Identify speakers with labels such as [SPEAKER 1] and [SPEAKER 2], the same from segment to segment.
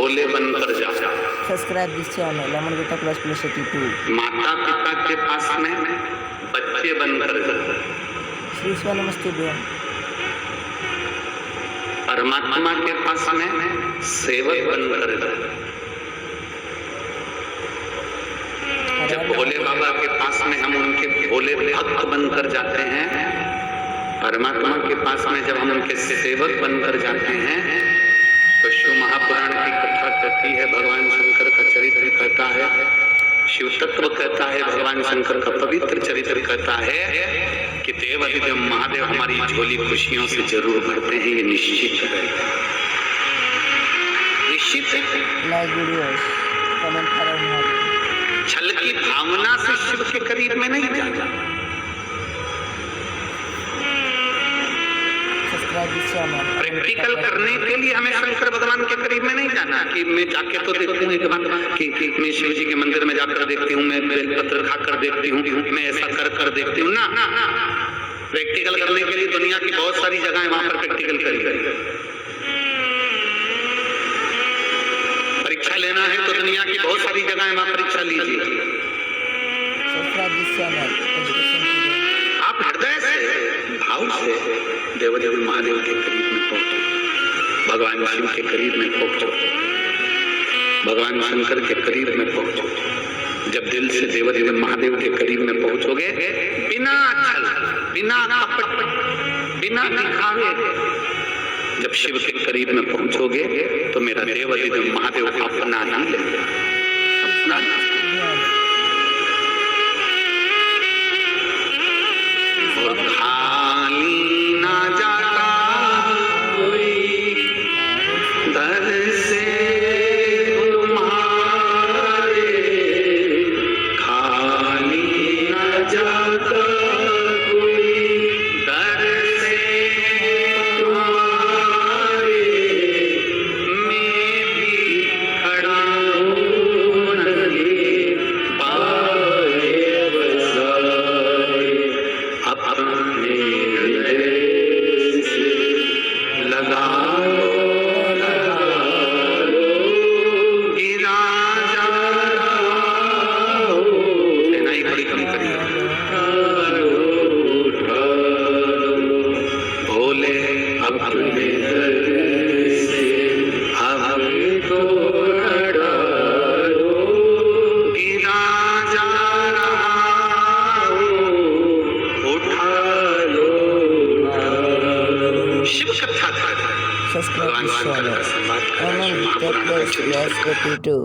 [SPEAKER 1] भोले बनकर जा।
[SPEAKER 2] Subscribe this channel, Lemon Gita Plus Plus 82.
[SPEAKER 1] माता पिता के पास में बच्चे बनकर जा।
[SPEAKER 2] श्री शिवा नमस्ते भैया।
[SPEAKER 1] परमात्मा के पास में सेवक बनकर जा। जब भोले बाबा के पास में हम उनके भोले भक्त बनकर जाते हैं, परमात्मा के पास में जब हम उनके सेवक बनकर जाते हैं, तो शिव महापुराण की कथा कहती है, भगवान शंकर का चरित्र कहता है, शिव तत्व कहता है, भगवान शंकर का पवित्र चरित्र कहता है कि देव महादेव हमारी झोली खुशियों से जरूर भरते हैं, ये निश्चित है, निश्चित है।
[SPEAKER 2] लाइक वीडियोस, कमेंट करो महादेव।
[SPEAKER 1] छल की भावना से शिव के करीब में नहीं जाना। प्रैक्टिकल करने के लिए हमें शंकर भगवान के करीब में नहीं जाना कि मैं जाके तो देखूं एक बार कि मैं शिव जी के मंदिर में जाकर देखती हूँ, मैं बेलपत्र खाकर देखती हूँ, मैं ऐसा कर देखती हूँ ना। प्रैक्टिकल करने के लिए दुनिया की बहुत सारी जगह है, वहां पर प्रैक्टिकल करिए। परीक्षा लेना है तो दुनिया की बहुत सारी जगह है, वहां परीक्षा लीजिए। आप हृदय से भाव से देव महादेव के करीब में पहुंचो, भगवान शिव के करीब में पहुंचो, भगवान शंकर के करीब में पहुंचो। जब दिल से देव महादेव के करीब में पहुंचोगे, बिना छल, बिना कपट, बिना दिखावे, जब शिव के करीब में पहुंचोगे तो मेरा देव महादेव अपना ही लेगा, अपना। और खाली ना जाता कोई दर से तुम्हारे, खाली ना जाता कोई दर से तुम्हारे, मैं भी खड़ा हूँ नदी पाए बसाए, अपने हृदय से लगा लो, गिरा जा रहा हो, नहीं बड़ी कम करिए, भोले अपने हृदय से हमको हटा लो, गिरा जा रहा हो, उठा लो। शिव कथा
[SPEAKER 2] Subscribe this channel, Lemon Gita Plus Plus 82.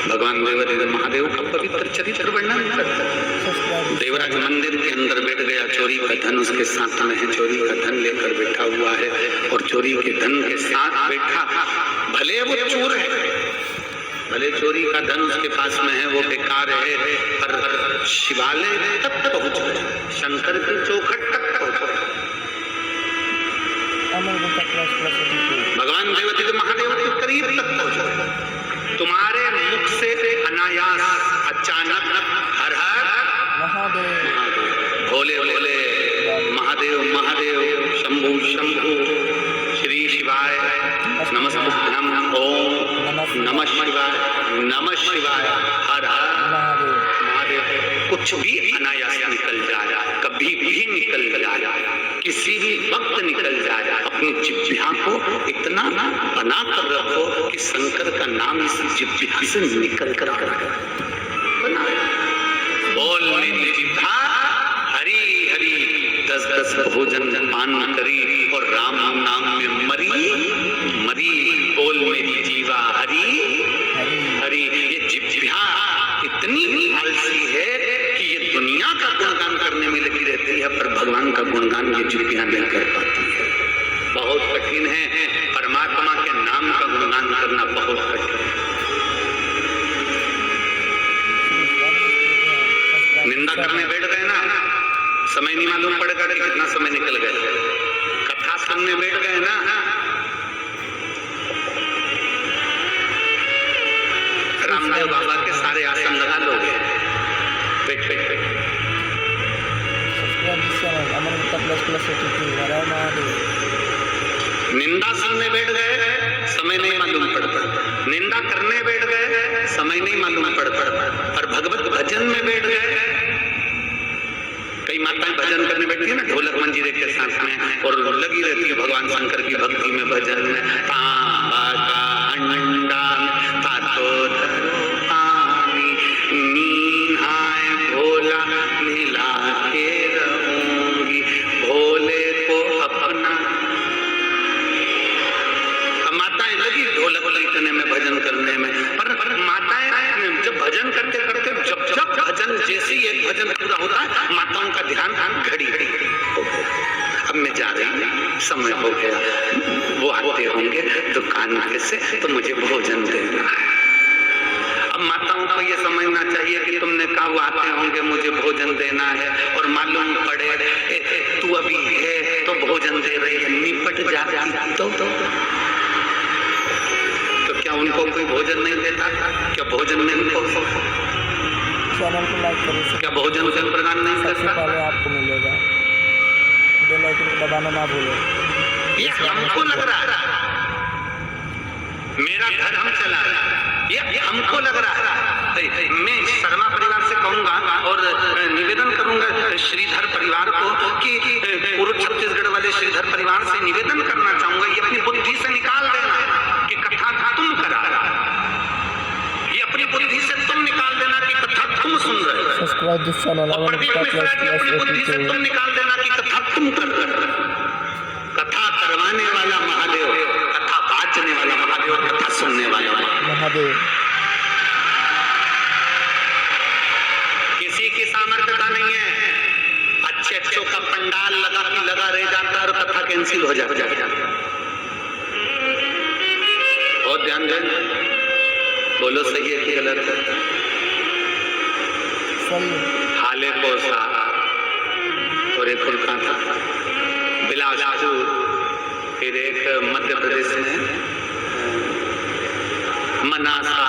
[SPEAKER 1] भगवान देव महादेव का पवित्र चरित्र वर्णन करता है। देवराज मंदिर के अंदर बैठ गया, चोरी का धन उसके साथ में है, चोरी का धन लेकर बैठा हुआ है, और चोरी के धन के साथ बैठा, भले वो चोर है, भले चोरी का धन उसके पास में है, वो बेकार है, पर शिवालय तक पहुंच गए, शंकर की चौखट तक पहुंच गए। भगवान देव महादेव के करीब तक पहुंच गए। तुम्हारे मुख से अनायास अचानक हर हर महादेव, भोले भोले, महादेव महादेव, शंभु शंभु, श्री शिवाय, नमस्तुभ्यं, ओम नमः शिवाय, नमः शिवाय, हर हर महादेव। कुछ भी अनायास निकल जाए, कभी भी निकल जाए, किसी भी वक्त निकल जाए, अपनी जिह्वा को इतना बना कर रखो कि शंकर का नाम इस जिह्वा से निकल कर बना। बोल मेरी जिह्वा हरि हरि, 10 भोजन पान करी और राम नाम में मरी मरी। बोल मेरी जीवा हरि हरि। ये जिह्वा इतनी आलसी है कि ये दुनिया का गुणगान करने में लगी रहती है, पर भगवान का गुणगान ये जिह्वा नहीं कर पाती है। बहुत कठिन है, परमात्मा के नाम का गुणगान करना बहुत कठिन है। निंदा करने बैठ गए ना, समय नहीं मालूम पड़ेगा कि कितना समय निकल गया। कथा सुनने बैठ गए ना, रामदेव बाबा के सारे आसन लगा लोगे, wait wait wait
[SPEAKER 2] subscribe this channel Amar Gupta ++82 हर हर महादेव।
[SPEAKER 1] निंदा सुनने बैठ गए, समय नहीं मालूम पड़ता। निंदा करने बैठ गए, समय नहीं मालूम पड़ता। और भगवत भजन में बैठ गए, कई माताएं भजन करने बैठती है ना ढोलक मंजीरे के साथ में, और लगी रहती है भगवान शंकर की भक्ति में, भजन में। तांबा का अंडा तातो धरो पानी, नीहाए भोला मिला के रहूंगी, भोले को अपना। माताएं लगी ढोलक लीटने में, भजन करने में। पर माताएं जब भजन करते करते जब भजन जैसे ही एक भजन पूरा होता है, माताओं का ध्यान घड़ी हो गया, अब मैं जा रही हूँ, समय हो गया, वो आते होंगे दुकान से तो मुझे भोजन देना है। अब माताओं को ये समझना चाहिए कि तुमने कहा वो आते होंगे मुझे भोजन देना है, और मालूम पड़े तू अभी है तो भोजन दे रही है, निपट जाती तो क्या उनको कोई भोजन नहीं देता? क्या भोजन में उनको
[SPEAKER 2] चैनल को लाइक करो,
[SPEAKER 1] क्या भोजन से प्रदान नहीं
[SPEAKER 2] सबसे
[SPEAKER 1] करता?
[SPEAKER 2] पहले आपको मिलेगा। बेल आइकन को दबाना ना भूलें।
[SPEAKER 1] ये हमको लग रहा है मेरा घर हम चला रहा है, ये हमको लग रहा है। मैं शर्मा परिवार से कहूंगा और निवेदन करूंगा श्रीधर परिवार को कि पूर्व छत्तीसगढ़ वाले श्रीधर परिवार से निवेदन करना चाहूंगा, ये अपनी बुद्धि से निकाल देना कि कथा तुम करा रहा, ये अपनी बुद्धि से तुम निकाल देना कि कथा तुम सुन रहे हो।
[SPEAKER 2] सब्सक्राइब दिस चैनल
[SPEAKER 1] और
[SPEAKER 2] अमर
[SPEAKER 1] प्रदीप
[SPEAKER 2] गुप्ता
[SPEAKER 1] मिश्रा जी अपनी बुद्धि से
[SPEAKER 2] ++82।
[SPEAKER 1] तुम निकाल देना कि कथा तुम कर रहे हो। कथा करवाने वाला महादेव, कथा बाचने वाला महादेव, कथा सुनने वाला
[SPEAKER 2] महादेव।
[SPEAKER 1] किसी की सामर्थ्यता नहीं है, अच्छे का पंडाल लगा रह जाता और कथा कैंसिल हो जाता। बहुत ध्यान दें, बोलो सही है कि गलत है?
[SPEAKER 2] सही है।
[SPEAKER 1] हाले कोसा और एक और कहाँ था, बिलासपुर, फिर एक मध्य प्रदेश में मनासा,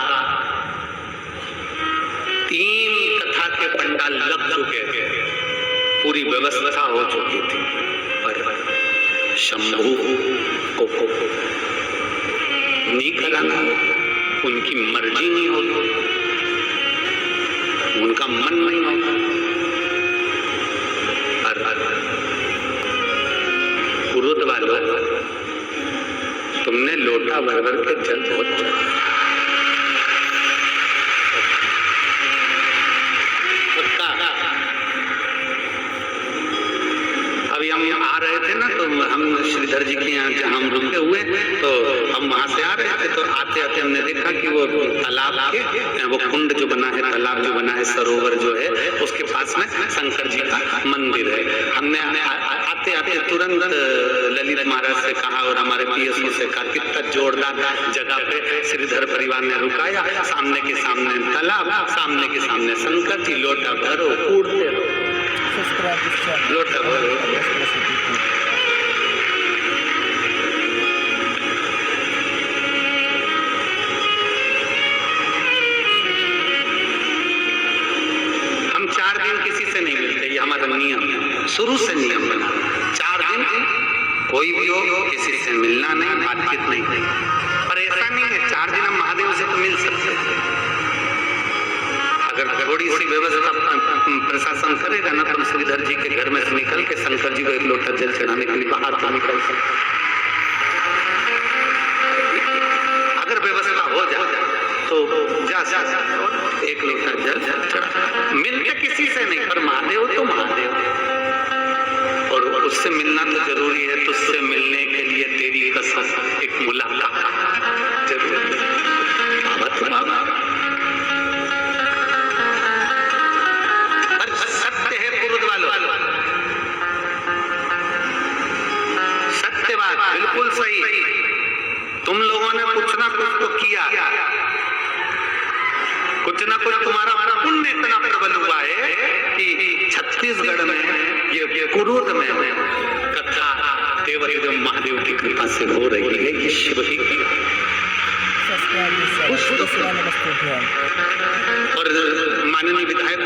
[SPEAKER 1] 3 कथा के पंडाल लग चुके थे, पूरी व्यवस्था हो चुकी थी, पर शंभू को नहीं कराना, उनकी मर्जी नहीं होगी, उनका मन नहीं होगा। पुरुष वालों, तुमने लोटा भर भर के जल बहुत अभी हम आ रहे थे ना, तो हम श्रीधर जी के यहाँ जहाँ हम रुके हुए, तो हम वहां से आ रहे थे, तो आते आते हमने देखा कि वो तालाब के वो कुंड जो बना है, तालाब जो बना है, सरोवर जो है, उसके पास में शंकर जी का मंदिर है। हमने आते आते तुरंत ललित महाराज से कहा और हमारे पीएसओ से कहा, कितना जोरदार जगह पे श्रीधर परिवार ने रुकाया, सामने के सामने तालाब, सामने के सामने शंकर जी, लोटा भरो कूदते रहो,
[SPEAKER 2] सब्सक्राइब दिस चैनल
[SPEAKER 1] लोटा भरो।
[SPEAKER 2] ++82।
[SPEAKER 1] हम 4 दिन किसी से नहीं मिलते, ये हमारा नियम है, शुरू से नियम बना। 4 दिन कोई भी हो किसी से मिलना नहीं, बातचीत नहीं। पर ऐसा नहीं है 4 दिन हम महादेव से तो मिल सकते हैं, अगर थोड़ी सी व्यवस्था प्रशासन करेगा ना, तो श्रीधर जी के घर में से निकल के शंकर जी को एक लोटा जल चढ़ाने के लिए बाहर तो निकल सकते। अगर व्यवस्था हो जाए तो जा एक लोटा जल चढ़ा, मिलते किसी से नहीं, पर महादेव तो महादेव, और उससे मिलना तो जरूरी है। तो उससे मिलने के लिए तेरी कसम एक मुलाकात जरूरी है। सत्य है पुरुष वालों,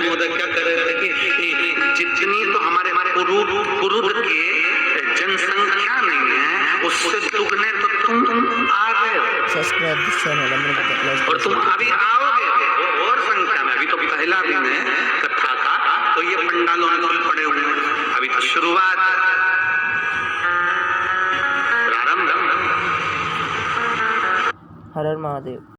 [SPEAKER 1] महोदय क्या कर रहे थे कि जितनी तो हमारे कुरुद के जनसंख्या नहीं है, उससे दुगने तो तुम आ गए हो
[SPEAKER 2] Subscribe this channel and
[SPEAKER 1] और तुम अभी आओगे और संख्या में। अभी तो पहला दिन है कथा का, तो ये पंडालों में फूल पड़े हुए हैं, अभी तो शुरुआत है, प्रारंभ।
[SPEAKER 2] Har Har Mahadev.